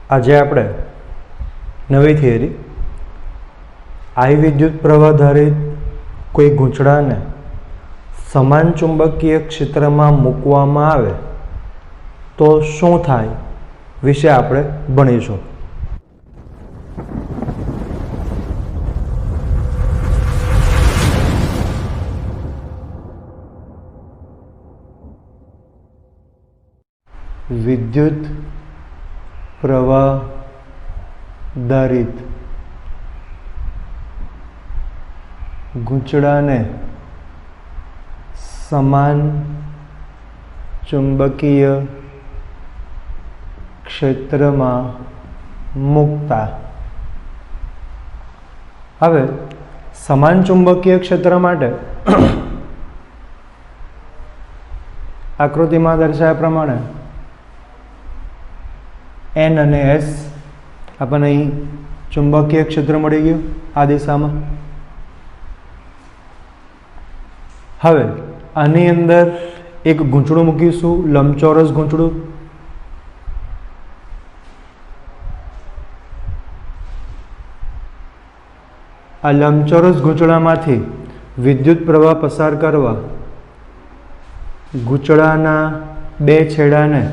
આજે આપણે નવી થિયરી આઈ વિદ્યુત પ્રવાહ આધારિત કોઈ ગૂંચળાને સમાન ચુંબકીય ક્ષેત્રમાં મૂકવામાં આવે તો શું થાય વિશે આપણે ભણીશું. વિદ્યુત પ્રવાહ આધારિત ગૂંચળાને સમાન ચુંબકીય ક્ષેત્રમાં મૂકતા. હવે સમાન ચુંબકીય ક્ષેત્ર માટે આકૃતિમાં દર્શાવ્યા પ્રમાણે N અને S આપણને અહીં ચુંબકીય ક્ષેત્ર મળી ગયું આ દિશામાં. હવે આની અંદર એક ગૂંચળું મૂકીશું, લંબચોરસ ગૂંચળું. આ લંબચોરસ ગૂંચળામાંથી વિદ્યુત પ્રવાહ પસાર કરવા ગૂંચળાના બે છેડાને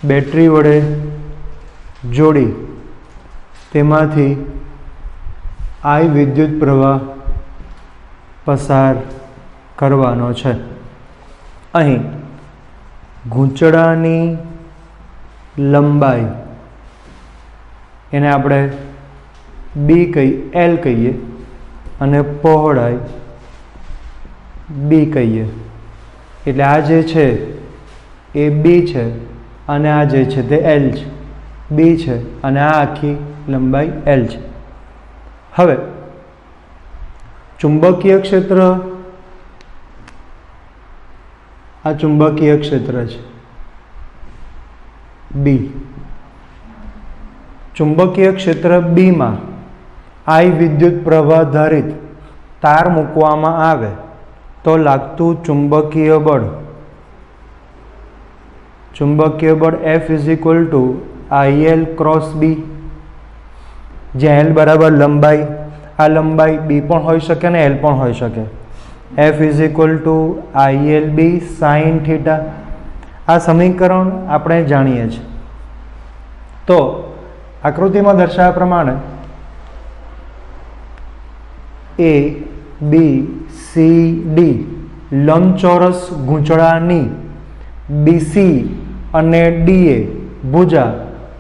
બેટરી વડે જોડી તેમાંથી આઈ વિદ્યુત પ્રવાહ પસાર કરવાનો છે. અહીં ગૂંચળાની લંબાઈ એને આપણે L કહીએ અને પહોળાઈ B કહીએ. એટલે આ જે છે એ B છે અને આ જે છે તે L છે, B છે અને આ આખી લંબાઈ L છે. હવે ચુંબકીય ક્ષેત્ર, આ ચુંબકીય ક્ષેત્ર છે B. ચુંબકીય ક્ષેત્ર B માં આઈ વિદ્યુત પ્રવાહ આધારિત તાર મૂકવામાં આવે તો લાગતું ચુંબકીય બળ F is equal two IL cross B, જ્યાં L બરાબર લંબાઈ, આ લંબાઈ B પણ હોઈ શકે ને L પણ હોઈ શકે. F is equal two ILB sine theta. આ સમીકરણ આપણે જાણીએ છીએ. તો આકૃતિમાં દર્શાવ્યા પ્રમાણે A, B, C, D લંબચોરસ ગૂંચળાની BC અને DA ભુજા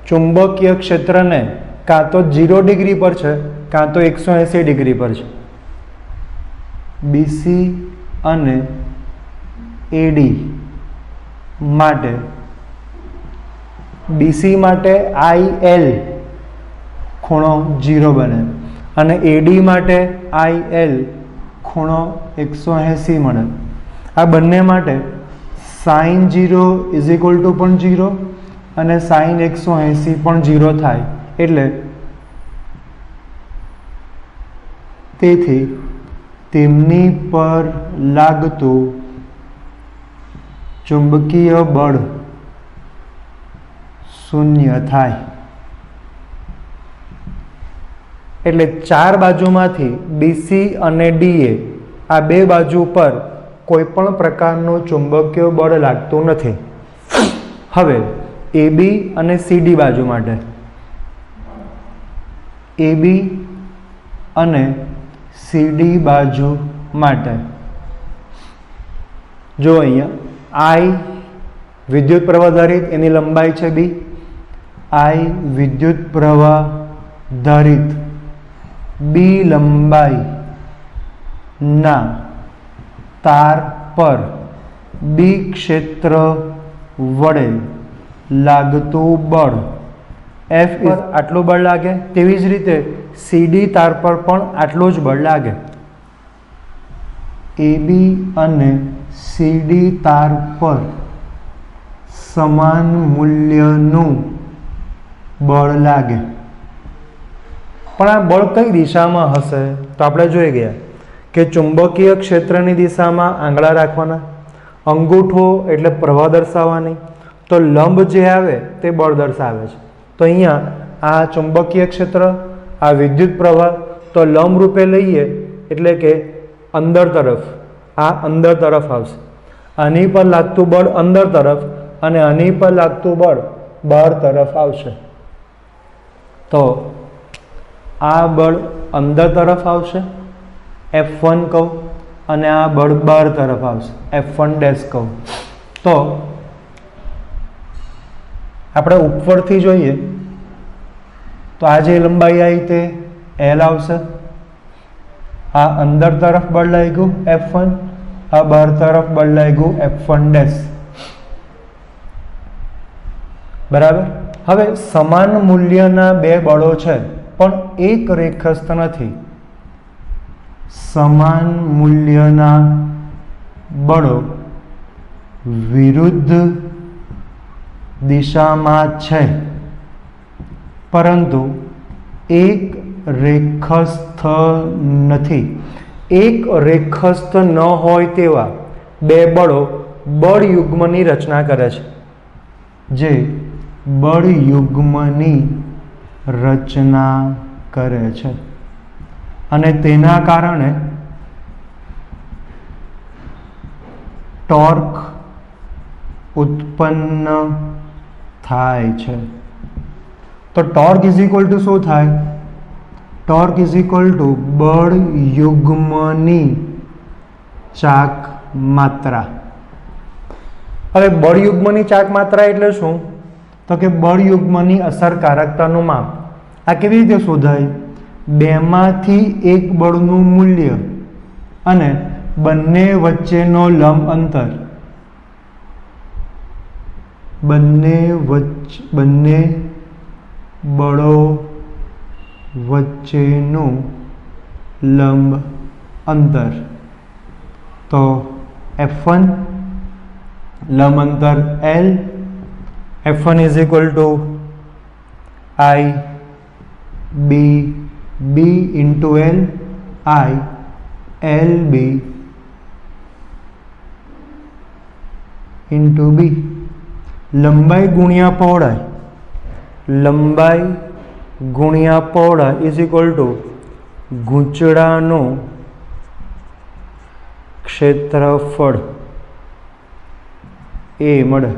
ચુંબકીય ક્ષેત્રને કાં તો 0 ડિગ્રી પર છે કાં તો 180 ડિગ્રી પર છે. BC અને AD માટે BC માટે IL ખૂણો 0 બને અને AD માટે IL ખૂણો 180 મળે. આ બંને માટે સાઇન 0 ઇઝ ઇક્વલ ટુ પણ 0 અને સાઇન 180 પણ 0 થાય. એટલે તેથી તેમની પર લાગતું ચુંબકીય બળ શૂન્ય થાય. એટલે ચાર બાજુમાંથી BC અને DA આ બે બાજુ પર કોઈ પણ પ્રકારનું ચુંબકીય બળ લાગતું નથી. હવે AB અને CD બાજુ માટે, AB અને CD બાજુ માટે જો અહીંયા I વિદ્યુત પ્રવાહ આધારિત એની લંબાઈ છે B, I વિદ્યુત પ્રવાહ આધારિત B લંબાઈ ના તાર પર B ક્ષેત્ર વડે લાગતું બળ F આટલું બળ લાગે. તેવી જ રીતે CD તાર પર પણ આટલું જ બળ લાગે. AB અને CD તાર પર સમાન મૂલ્યનું બળ લાગે. પણ આ બળ કઈ દિશામાં હશે તો આપણે જોઈ ગયા કે ચુંબકીય ક્ષેત્રની દિશામાં આંગળા રાખવાના અંગૂઠો એટલે પ્રવાહ દર્શાવવાની, તો લંબ જે આવે તે બળ દર્શાવે છે. તો અહીંયા આ ચુંબકીય ક્ષેત્ર, આ વિદ્યુત પ્રવાહ, તો લંબ રૂપે લઈએ એટલે કે અંદર તરફ, આ અંદર તરફ આવશે. આની પર લાગતું બળ અંદર તરફ અને આની પર લાગતું બળ બહાર તરફ આવશે. તો આ બળ અંદર તરફ આવશે, F1 કહું, અને આ બળ બહાર તરફ આવશે, F1' કહું. તો આપણે ઉપરથી જોઈએ તો આ જે લંબાઈ આવી તે L આવશે. આ અંદર તરફ બળ લાગ્યું F1, આ બહાર તરફ બળ લાગ્યું F1'. બરાબર. હવે સમાન મૂલ્યના બે બળો છે પણ એક રેખસ્થ નથી. સમાન મૂલ્યના બળો વિરુદ્ધ દિશામાં છે પરંતુ એક રેખસ્થ નથી. એક રેખસ્થ ન હોય તેવા બે બળો બળયુગ્મની રચના કરે છે, જે બળયુગ્મની રચના કરે છે અને તેના કારણે ટોર્ક ઉત્પન્ન થાય છે. તો ટોર્ક ઇઝ ઇક્વલ ટુ શું થાય? ટોર્ક ઇઝ ઇક્વલ ટુ બળયુગ્મની ચાક માત્રા. હવે બળયુગ્મની ચાક માત્રા એટલે શું? તો કે બળયુગ્મની અસરકારકતાનું માપ. આ કેવી રીતે શોધાય? બેમાંથી એક બળનું મૂલ્ય અને બંને વચ્ચેનો લંબ અંતર, બંને બળો વચ્ચેનું લંબ અંતર. તો F1 લંબ અંતર L, F1 is equal to I B into L, I LB into B. લંબાઈ ગુણ્યા પહોળાઈ, લંબાઈ ગુણ્યા પહોળાઈ ઇઝ ઇક્વલ ટુ ગૂંચળાનું ક્ષેત્રફળ એ મળે.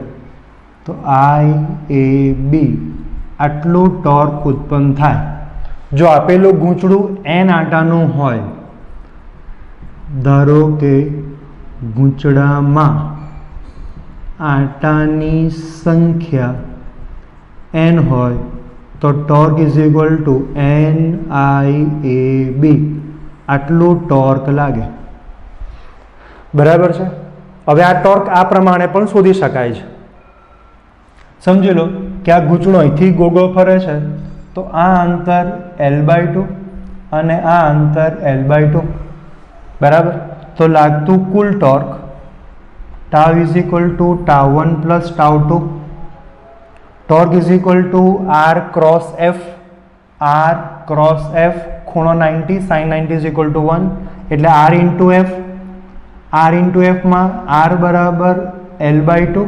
તો IAB આટલું ટોર્ક ઉત્પન્ન થાય. જો આપેલું ગૂંચળું n આટાનું હોય, ધારો કે ગૂંચળામાં આટાની સંખ્યા n હોય તો torque is equal to NIAB આટલું ટોર્ક લાગે. બરાબર છે. હવે આ ટોર્ક આ પ્રમાણે પણ શોધી શકાય છે. સમજી લો કે આ ગૂંચળો અહીંથી ગોળ ફરે છે, તો આ અંતર L/2 અને આ અંતર L/2. બરાબર. તો લાગતું કુલ torque tau is equal to ટાઉ1 પ્લસ ટાઉ2. Torque is equal to R cross F, R cross F ખૂણો 90, sin 90 ઇઝ ઇક્વલ ટુ 1, એટલે R into F. R into Fમાં R બરાબર L/2,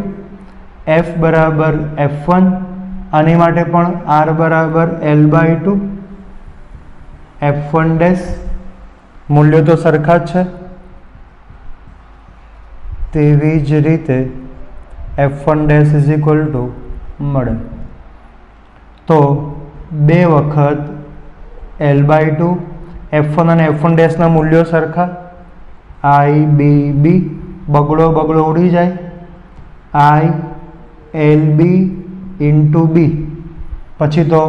F બરાબર F1, આની માટે પણ R બરાબર L/2, F1'. મૂલ્યો તો સરખા જ છે. તેવી જ રીતે F1' ઇઝ ઇક્વલ ટુ મળે. તો બે વખત L/2, F1 અને F1' ના મૂલ્યો સરખા. IBB બગડો ઉડી જાય, ILB ઇન્ટુ B. પછી તો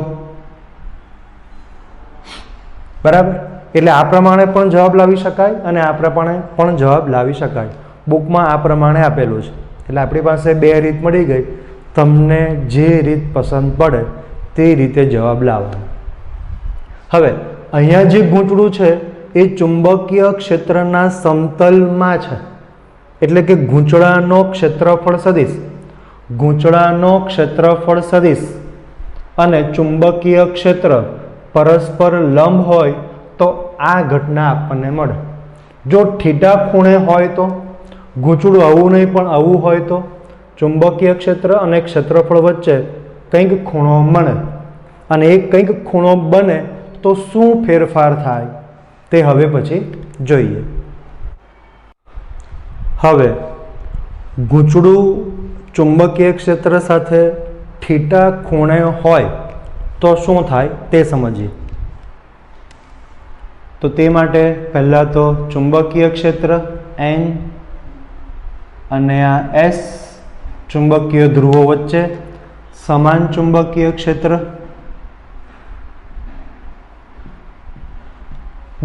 બરાબર. એટલે આ પ્રમાણે પણ જવાબ લાવી શકાય અને આ પ્રમાણે પણ જવાબ લાવી શકાય. બુકમાં આ પ્રમાણે આપેલું છે. એટલે આપણી પાસે બે રીત મળી ગઈ. તમને જે રીત પસંદ પડે તે રીતે જવાબ લાવવાનો. હવે અહીંયા જે ગૂંચળું છે એ ચુંબકીય ક્ષેત્રના સમતલમાં છે. એટલે કે ગૂંચળાનો ક્ષેત્રફળ સદિશ, ગૂંચળાનો ક્ષેત્રફળ સદિશ અને ચુંબકીય ક્ષેત્ર પરસ્પર લંબ હોય તો આ ઘટના આપણને મળે. જો થીટા ખૂણે હોય તો ગૂંચળું આવું નહીં પણ આવું હોય તો ચુંબકીય ક્ષેત્ર અને ક્ષેત્રફળ વચ્ચે કંઈક ખૂણો મળે અને એ કંઈક ખૂણો બને તો શું ફેરફાર થાય તે હવે પછી જોઈએ. હવે ગૂંચળું ચુંબકીય ક્ષેત્ર સાથે થીટા ખૂણે હોય તો શું થાય તે સમજીએ. તો તે માટે પહેલાં તો ચુંબકીય ક્ષેત્ર N અને આ S ચુંબકીય ધ્રુવો વચ્ચે સમાન ચુંબકીય ક્ષેત્ર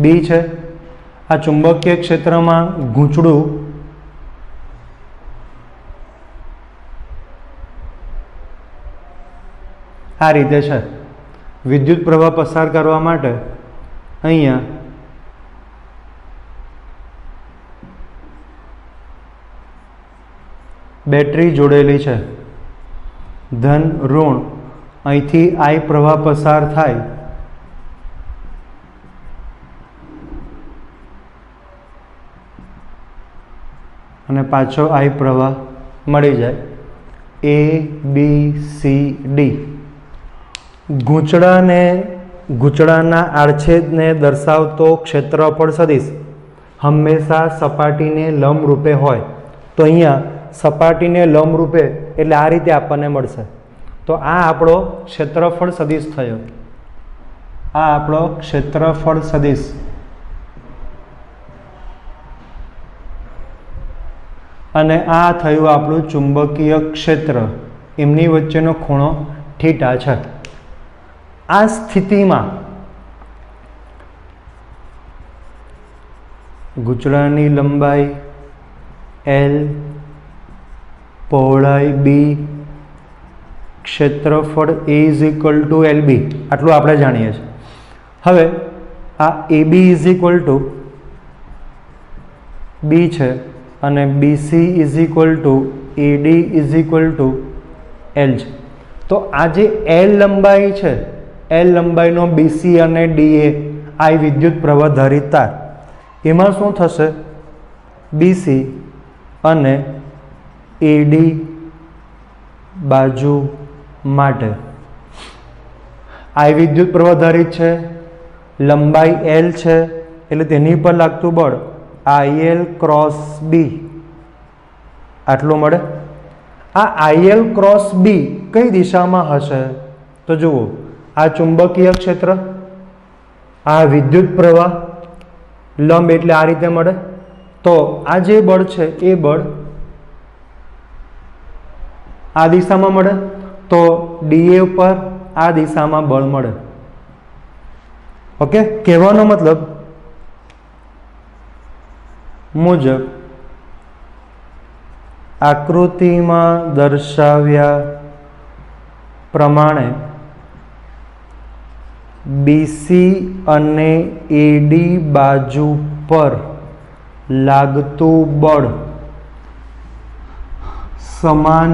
B છે. આ ચુંબકીય ક્ષેત્રમાં ગૂંચળું આ રીતે છે. વિદ્યુત પ્રવાહ પસાર કરવા માટે અહીંયા બેટરી જોડેલી છે. ધન ઋણ અહીંથી I પ્રવાહ પસાર થાય અને પાછો I પ્રવાહ મળી જાય. A B C D ગૂંચળાના આડછેદને દર્શાવતો ક્ષેત્રફળ સદિશ હંમેશા સપાટીને લંબરૂપે હોય. તો અહીંયા સપાટીને લંબરૂપે એટલે આ રીતે આપણને મળશે. તો આ આપણો ક્ષેત્રફળ સદિશ થયો. આ આપણો ક્ષેત્રફળ સદિશ. અને આ થયું આપણું ચુંબકીય ક્ષેત્ર. એમની વચ્ચેનો ખૂણો થીટા છે. આ સ્થિતિમાં ગૂંચળાની લંબાઈ L, પહોળાઈ B, ક્ષેત્રફળ A = LB આટલું આપણે જાણીએ છીએ. હવે આ AB = B છે અને BC = AD = L છે. તો આ જે L લંબાઈ છે, L લંબાઈનો BC અને DA આ વિદ્યુત પ્રવાહ ધારિત તાર, એમાં શું થશે? BC અને AD બાજુ માટે આ વિદ્યુત પ્રવાહ ધારિત છે, લંબાઈ L છે એટલે તેની પર લાગતું બળ IL ક્રોસ B આટલું મળે. આ IL ક્રોસ B કઈ દિશામાં હશે? તો જુઓ, આ ચુંબકીય ક્ષેત્ર, આ વિદ્યુત પ્રવાહ, લંબ એટલે આ રીતે મળે. તો આ જે બળ છે એ બળ આ દિશામાં મળે. તો DA ઉપર આ દિશામાં બળ મળે. ઓકે, કહેવાનો મતલબ મુજબ આકૃતિમાં દર્શાવ્યા પ્રમાણે BC અને AD બાજુ પર લાગતું બળ સમાન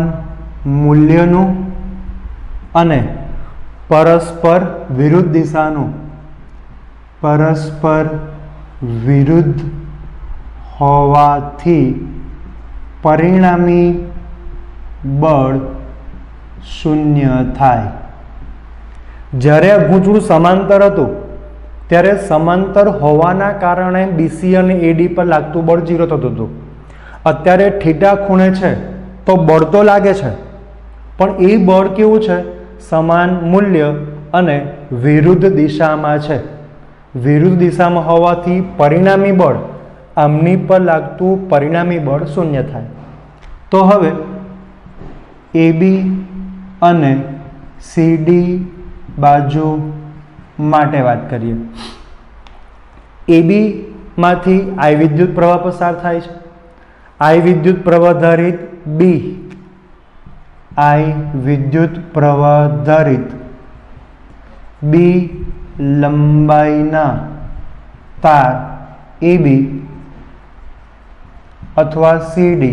મૂલ્યનું અને પરસ્પર વિરુદ્ધ દિશાનું, પરસ્પર વિરુદ્ધ હોવાથી પરિણામી બળ શૂન્ય થાય. જ્યારે આ ગૂંચળું સમાંતર હતું ત્યારે સમાંતર હોવાના કારણે BC અને AD પર લાગતું બળ 0 થતું હતું. અત્યારે થીટા ખૂણે છે તો બળ તો લાગે છે, પણ એ બળ કેવું છે? સમાન મૂલ્ય અને વિરુદ્ધ દિશામાં છે. વિરુદ્ધ દિશામાં હોવાથી પરિણામી બળ, આમની પર લાગતું પરિણામી બળ શૂન્ય થાય. તો હવે AB અને CD બાજુ માટે વાત કરીએ. AB માંથી I વિદ્યુત પ્રવાહ પસાર થાય છે. I વિદ્યુત પ્રવાહ ધારિત B, I વિદ્યુત પ્રવાહ ધારિત B લંબાઈના તાર AB અથવા CD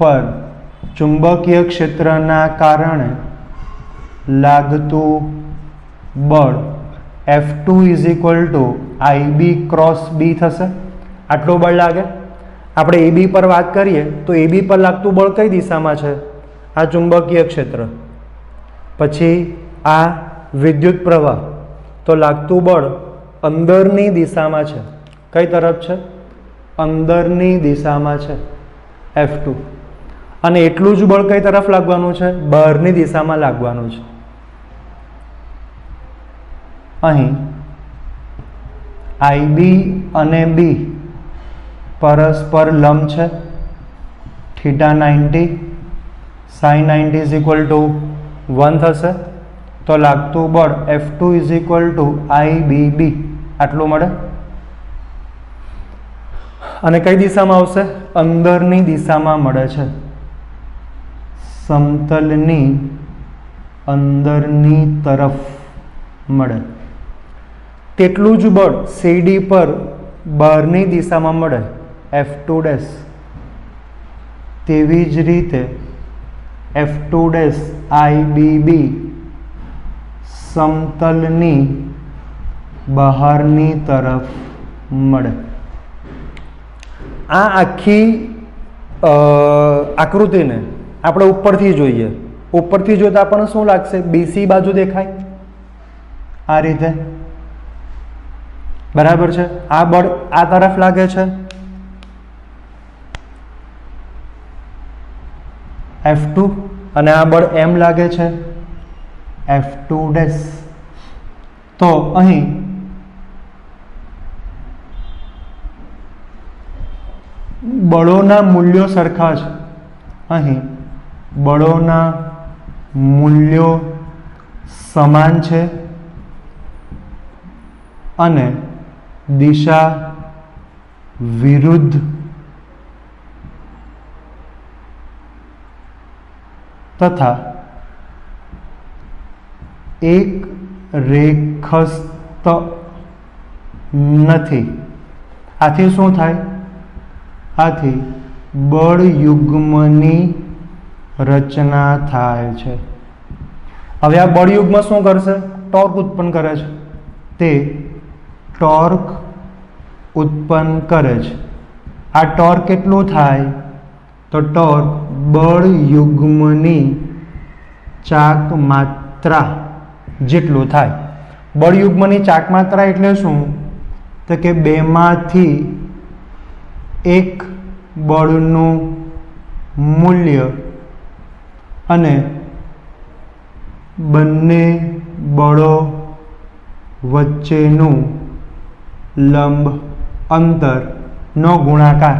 પર ચુંબકીય ક્ષેત્રના કારણે લાગતું બળ F2 = IB ક્રોસ B થશે. આટલું બળ લાગે. આપણે AB પર વાત કરીએ તો AB પર લાગતું બળ કઈ દિશામાં છે? આ ચુંબકીય ક્ષેત્ર. પછી આ વિદ્યુત પ્રવાહ, તો લાગતું બળ અંદરની દિશામાં છે. કઈ તરફ છે? અંદરની દિશામાં છે, F2. અને એટલું જ બળ કઈ તરફ લાગવાનું છે? બહારની દિશામાં લાગવાનું છે. અહીં IB અને B પરસ્પર લંબ છે. Theta 90 sin 90 is equal two 1 થશે. તો લાગતું બળ F2 is equal two IBB આટલું મળે. અને કઈ દિશામાં આવશે? અંદરની દિશામાં મળે છે, સમતલની અંદરની તરફ મળે. તેટલું જ બળ CD પર બહારની દિશામાં મળે, F2 તેવી જ રીતે F2 IBB સમતલની બહારની તરફ મળે. આ આખી આકૃતિને આપણે ઉપરથી જોઈએ. ઉપરથી જોતા આપણને શું લાગશે? BC બાજુ દેખાય આ રીતે, બરાબર છે. આ બળ આ તરફ લાગે છે, F2, અને આ બળ એમ લાગે છે, F2. તો અહીં બળોના મૂલ્યો સરખા છે. અહીં બળોના મૂલ્યો સમાન છે અને દિશા વિરુદ્ધ તથા એક રેખસ્થ નથી. આથી શું થાય? આથી બળ યુગ્મની રચના થાય છે. હવે આ બળ યુગ્મ શું કરશે? ટોર્ક ઉત્પન્ન કરે છે. તે ટોર્ક ઉત્પન્ન કરે છે. આ ટોર્ક કેટલું થાય? તો ટોર્ક બળ યુગ્મની ચાક માત્રા જેટલું થાય. બળ યુગ્મની ચાક માત્રા એટલે શું? તો કે બેમાંથી એક બળનું મૂલ્ય અને બંને બળો વચ્ચેનું લંબ અંતરનો ગુણાકાર.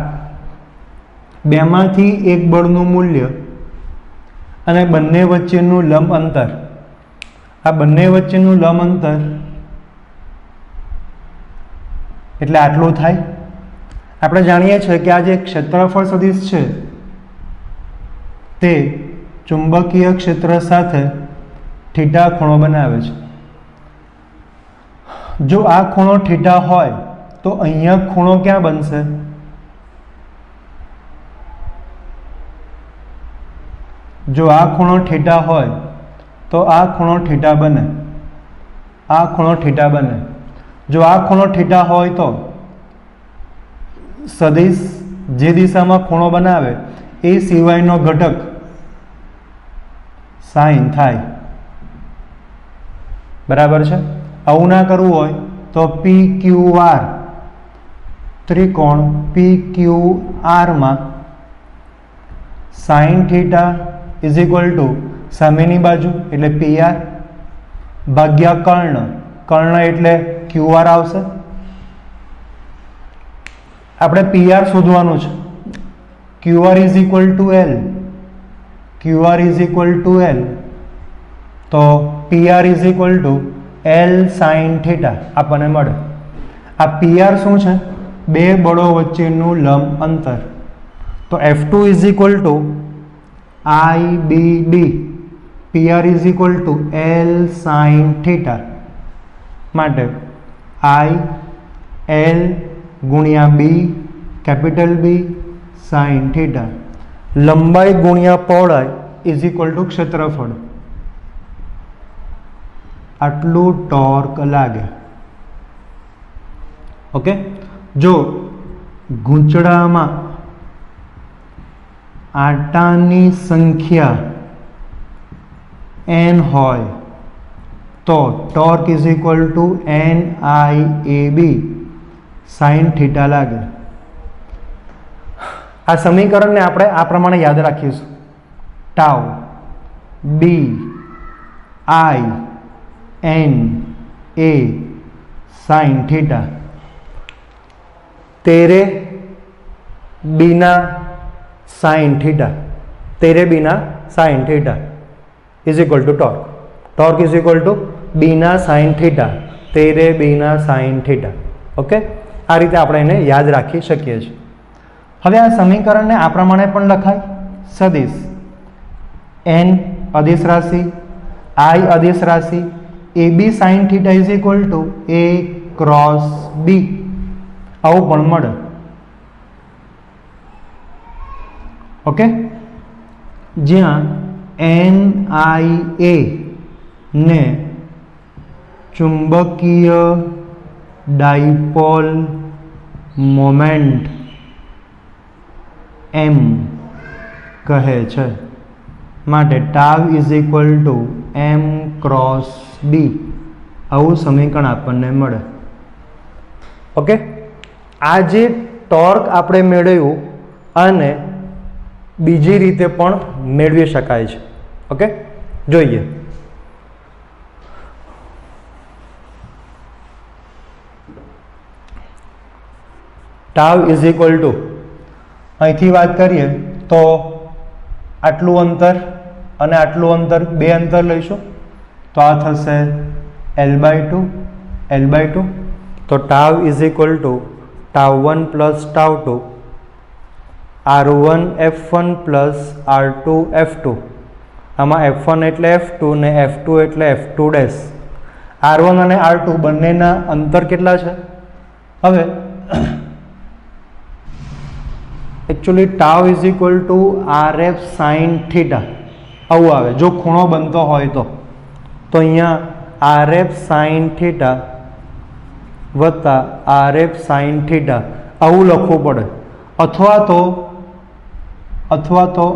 બેમાંથી એક બળનું મૂલ્ય અને બંને વચ્ચેનું લંબ અંતર. આ બંને વચ્ચેનું લંબ અંતર એટલે આટલું થાય. આપણે જાણીએ છીએ કે આ જે ક્ષેત્રફળ સદિશ છે તે ચુંબકીય ક્ષેત્ર સાથે થીટા ખૂણો બનાવે છે. જો આ ખૂણો થીટા હોય તો અહીંયા ખૂણો ક્યાં બનશે? જો આ ખૂણો થીટા હોય તો આ ખૂણો થીટા બને, આ ખૂણો થીટા બને. જો આ ખૂણો થીટા હોય તો સદિશ જે દિશામાં ખૂણો બનાવે એ સિવાયનો ઘટક સાઇન થાય, બરાબર છે. આવું ના કરવું હોય તો PQR ત્રિકોણ PQR માં sign theta is equal two સામેની બાજુ એટલે PR ભાગ્યા કર્ણ. કર્ણ એટલે QR આવશે. આપણે PR શોધવાનું છે. QR is equal two L. QR is equal two L. તો PR is equal two L sine theta આપણને મળે. આ PR શું છે? બે બળો વચ્ચેનું લંબ અંતર. તો F2 is equal two IBB. PR is equal two L sine theta. માટે IL ગુણ્યા B capital B sine theta. લંબાઈ ગુણ્યા પહોળાઈ ઇઝ ઇક્વલ ટુ ક્ષેત્રફળ. આટલું ટોર્ક લાગે. ઓકે. જો ગૂંચળામાં આંટાની સંખ્યા n હોય તો torque is equal to NIAB sine theta લાગે. આ સમીકરણને આપણે આ પ્રમાણે યાદ રાખીશું. Tau B I N A sine theta. તેરે બીના સાઇન થીટા. તેરે બીના sine theta is equal to torque. Torque is equal to બીના સાઇન થીટા. તેરે બીના સાઇન થીટા. ઓકે, આ રીતે આપણે એને યાદ રાખી શકીએ છીએ. હવે આ સમીકરણને આ પ્રમાણે પણ લખાય. સદિશ n અદિશ રાશિ, I અદિશ રાશિ, AB sign theta is equal two A cross B. આવું પણ મળે. ઓકે, જ્યાં NIA ને ચુંબકીય ડાયપોલ મોમેન્ટ M કહે છે, માટે tau is equal two M cross B. આવું સમીકરણ આપણને મળે. ઓકે, આ જે ટોર્ક આપણે મેળવ્યું અને બીજી રીતે પણ મેળવી શકાય છે. ઓકે, જોઈએ. ટાવ ઇઝ ઇક્વલ ટુ, અહીંથી વાત કરીએ તો આટલું અંતર અને આટલું અંતર, બે અંતર લઈશું તો આ થશે L/2 L/2. તો ટાવ ઇઝ ઇક્વલ ટુ ટાઉ1 પ્લસ ટાઉ2 R1 F1 plus R2 F2. આમાં F1 એટલે F2 ને F2 એટલે F2 ડેશ. R1 અને R2 બંનેના અંતર કેટલા છે? હવે actually tau is equal two RF sine theta આવું આવે જો ખૂણો બનતો હોય તો અહીંયા RF સાઇન થીટા વત્તા RF સાઇન થીટા આવું લખવું પડે. અથવા તો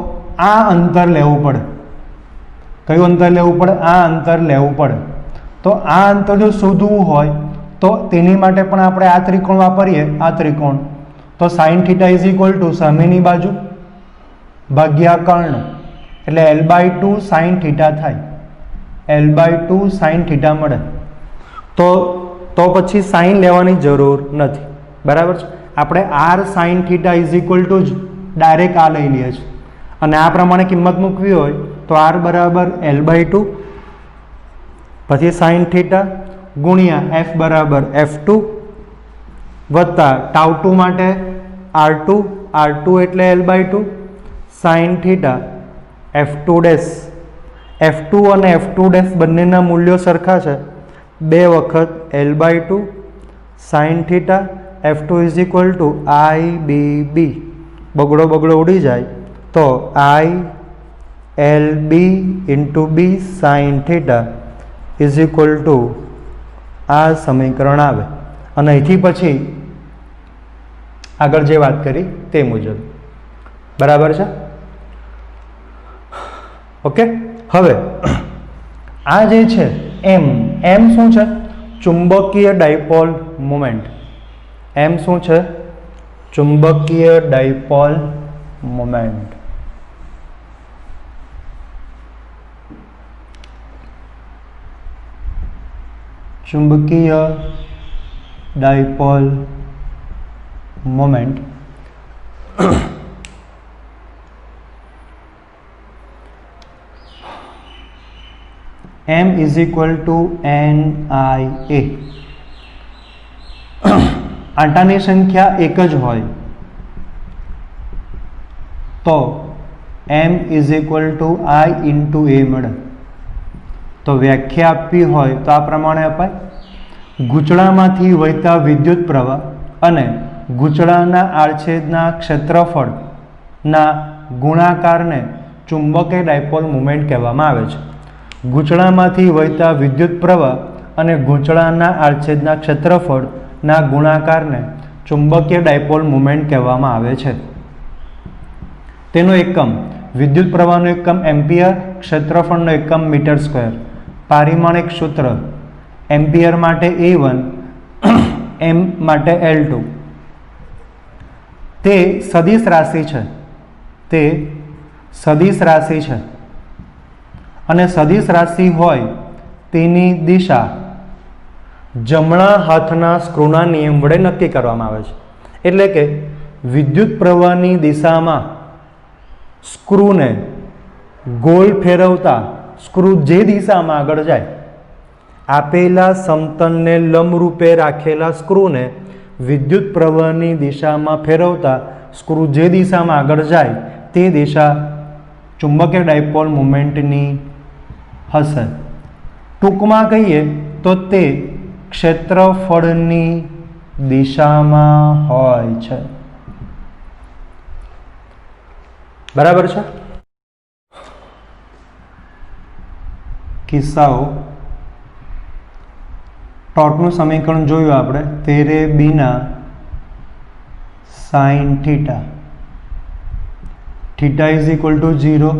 આ અંતર લેવું પડે. કયું અંતર લેવું પડે? આ અંતર લેવું પડે. તો આ અંતર જો શોધવું હોય તો તેની માટે પણ આપણે આ ત્રિકોણ વાપરીએ. આ ત્રિકોણ તો sign theta is equal two સામેની બાજુ ભાગ્યા કર્ણ એટલે L/2 સાઇન થીટા થાય. L/2 સાઇન થીટા મળે. તો પછી સાઇન લેવાની જરૂર નથી. બરાબર છે? આપણે R sign theta is equal two જ ડાયરેક્ટ આ લઈ લઈએ છીએ અને આ પ્રમાણે કિંમત મૂકવી હોય તો R બરાબર L/2 પછી સાઇન થીટા ગુણ્યા F બરાબર F2 વત્તા ટાઉ2 માટે R2 એટલે L/2 sine theta F2 dash. F2 અને F2 ડેશ બંનેના મૂલ્યો સરખા છે. 2 વખત L/2 sine theta F2 is equal two IBB. બગડો ઉડી જાય તો ILB into B sign theta is equal two આ સમીકરણ આવે. અને અહીંથી પછી આગળ જે વાત કરી તે મુજબ. બરાબર છે? ઓકે, હવે આ જે છે M શું છે? ચુંબકીય ડાયપોલ મોમેન્ટ. M શું છે? ચુંબકીય ડાયપોલ મોમેન્ટ. ચુંબકીય dipole moment M is equal to NIA. આંટાની સંખ્યા એક જ હોય તો M is equal to I into A મળે. તો વ્યાખ્યા આપવી હોય તો આ પ્રમાણે અપાય. ગૂંચળામાંથી વહેતા વિદ્યુત પ્રવાહ અને ગૂંચળાના આડછેદના ક્ષેત્રફળના ગુણાકારને ચુંબકીય ડાયપોલ મોમેન્ટ કહેવામાં આવે છે. ગૂંચળામાંથી વહેતા વિદ્યુત પ્રવાહ અને ગૂંચળાના આડછેદના ક્ષેત્રફળના ગુણાકારને ચુંબકીય ડાયપોલ મોમેન્ટ કહેવામાં આવે છે. તેનો એકમ વિદ્યુત પ્રવાહનો એકમ એમ્પિયર, ક્ષેત્રફળનો એકમ મીટર સ્ક્વેર. પારિમાણિક સૂત્ર એમ્પિયર માટે A1, એમ માટે L2. તે સદિશ રાશિ છે, તે સદિશ રાશિ છે અને સદિશ રાશિ હોય તેની દિશા જમણા હાથના સ્ક્રૂના નિયમ વડે નક્કી કરવામાં આવે છે. એટલે કે વિદ્યુત પ્રવાહની દિશામાં સ્ક્રૂને ગોળ ફેરવતા સ્ક્રૂ જે દિશામાં આગળ જાય, આપેલા સમતલને લંબરૂપે રાખેલા સ્ક્રૂને વિદ્યુત પ્રવાહની દિશામાં ફેરવતા સ્ક્રૂ જે દિશામાં આગળ જાય તે દિશા ચુંબકીય ડાયપોલ મોમેન્ટની હશે. ટૂંકમાં કહીએ તો તે ક્ષેત્રફળની દિશામાં હોય છે. બરાબર છે. કિસ્સાઓ ટોર્કનું સમીકરણ જોયું આપણે, તેરે બીના sine theta, theta is equal to 0,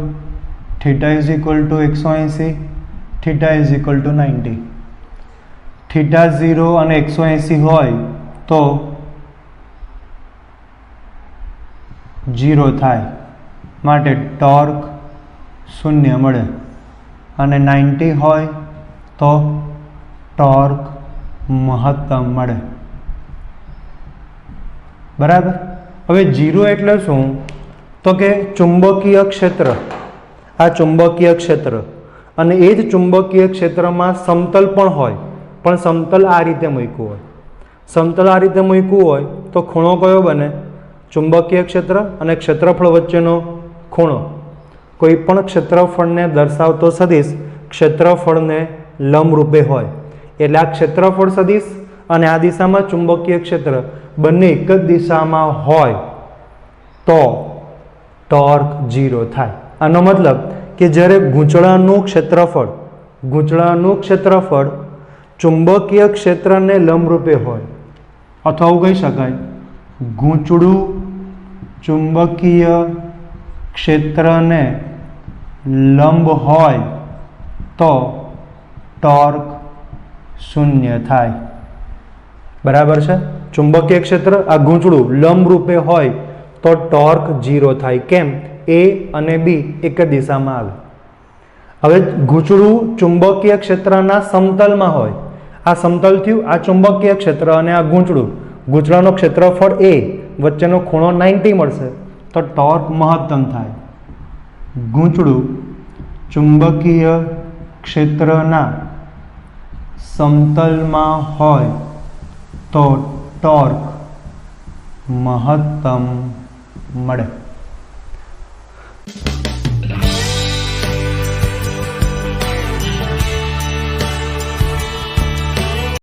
theta is equal to 180, theta is equal to 90. Theta 0 અને 180 હોય તો 0 થાય, માટે ટોર્ક 0 મળે, અને 90 હોય તો ટોર્ક મહત્તમ મળે. બરાબર. હવે 0 એટલે શું? તો કે ચુંબકીય ક્ષેત્ર, આ ચુંબકીય ક્ષેત્ર, અને એ જ ચુંબકીય ક્ષેત્રમાં સમતલ પણ હોય, પણ સમતલ આ રીતે મૂક્યું હોય. સમતલ આ રીતે મૂક્યું હોય તો ખૂણો કયો બને? ચુંબકીય ક્ષેત્ર અને ક્ષેત્રફળ વચ્ચેનો ખૂણો. કોઈ પણ ક્ષેત્રફળને દર્શાવતો સદિશ ક્ષેત્રફળને લંબરૂપે હોય, એટલે આ ક્ષેત્રફળ સદિશ અને આ દિશામાં ચુંબકીય ક્ષેત્ર બંને એક જ દિશામાં હોય તો ટોર્ક 0 થાય. આનો મતલબ કે જ્યારે ગૂંચળાનું ક્ષેત્રફળ ચુંબકીય ક્ષેત્રને લંબરૂપે હોય, અથવા એવું કહી શકાય ગૂંચળું ચુંબકીય ક્ષેત્રને લંબ હોય તો ટોર્ક 0 થાય. બરાબર છે. ચુંબકીય ક્ષેત્ર આ ગૂંચળું લંબરૂપે હોય તો ટોર્ક 0 થાય. કેમ? A અને B એક જ દિશામાં આવે. હવે ગૂંચળું ચુંબકીય ક્ષેત્રના સમતલમાં હોય, આ સમતલ થયું, આ ચુંબકીય ક્ષેત્ર અને આ ગૂંચળાનો ક્ષેત્રફળ A વચ્ચેનો ખૂણો 90 મળશે તો ટોર્ક મહત્તમ થાય. ગૂંચળું ચુંબકીય ક્ષેત્રના સમતલમાં હોય તો ટોર્ક મહત્તમ મળે.